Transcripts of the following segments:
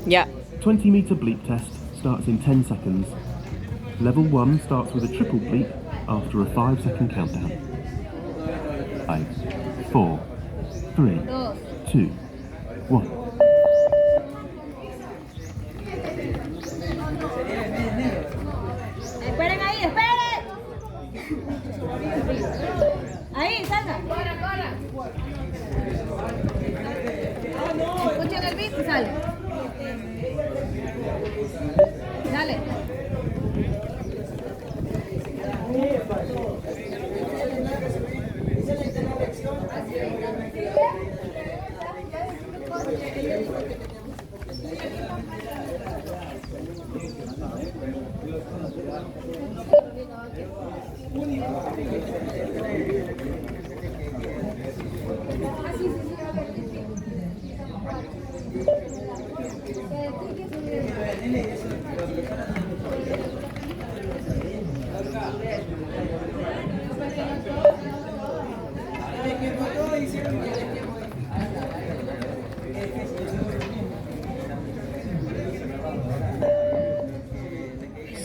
Ya. 20-meter bleep test starts in 10 seconds. Level 1 starts with a triple bleep after a 5-second countdown. 5, 4, 3, 2, 1. Esperen ahí, esperen. Ahí, salga. Escuchen el beat y sale. Dale.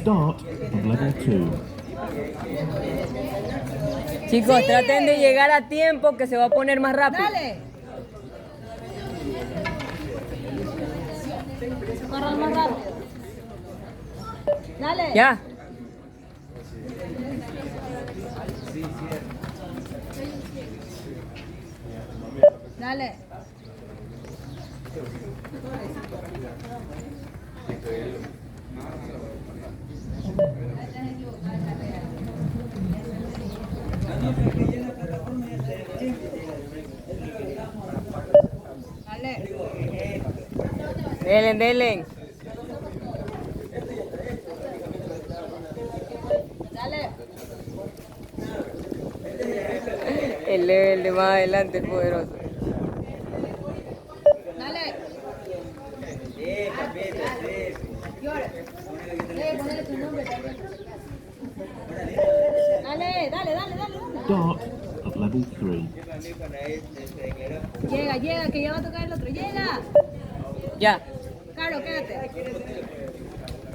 Start of level 2. Chicos, Sí. traten de llegar a tiempo que se va a poner más rápido. Dale. Corran más rápido. Dale. Ya. Dale. Dale. Delen, delen. Dale. El level de más adelante es poderoso. Dale. Ponle tu nombre también. Dale, dale, dale, dale. Start of level 3. Llega, llega, que ya va a tocar el otro. Llega. Ya. Caro, quédate.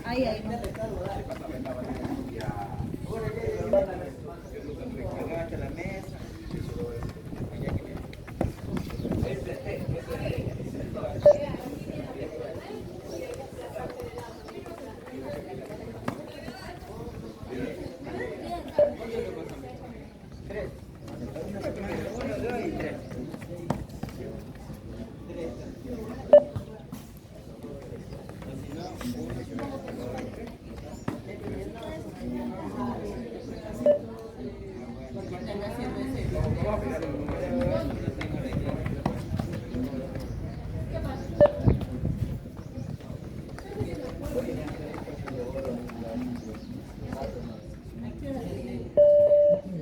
Ahí, ahí.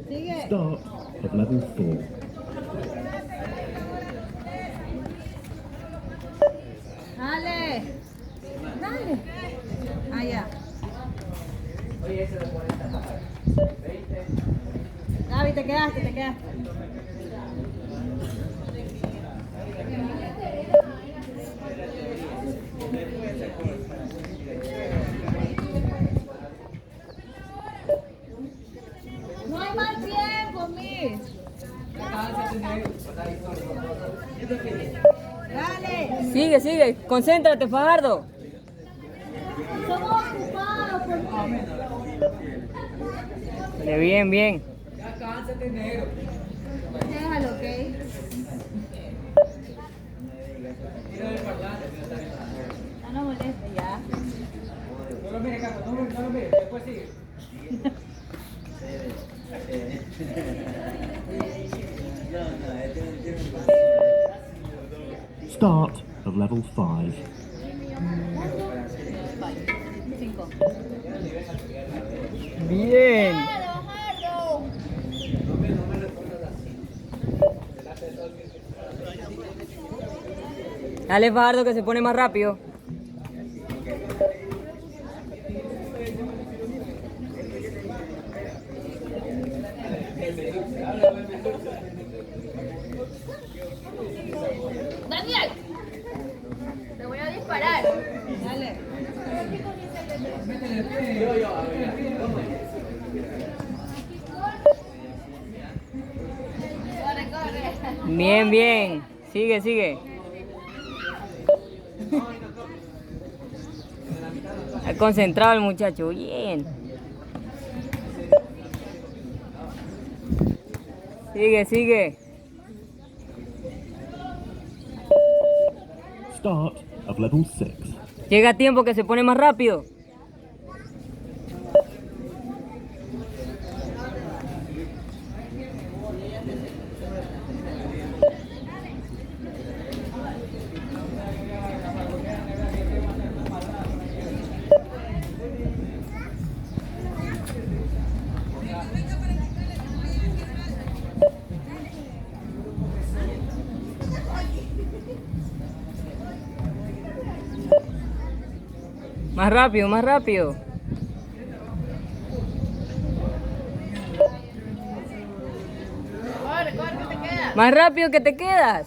Sigue. Start of level 4. Dale. Dale. Allá. Gaby, te quedaste, te quedaste. No hay más tiempo, Miss. Dale. Sigue, sigue. Concéntrate, Fajardo. Somos ocupados, por favor. Dale, bien, bien. Déjalo, ¿ok? Ya no moleste, ya. No lo mire, Carlos, no lo mire, después sigue. Start of level 5. 5. Bien. Dale, Fajardo, que se pone más rápido. Daniel, te voy a Bien, bien. Sigue, sigue. Está concentrado el muchacho. Bien. Sigue, sigue. Start of level 6. Llega a tiempo que se pone más rápido. Más rápido, más rápido. Más rápido que te quedas.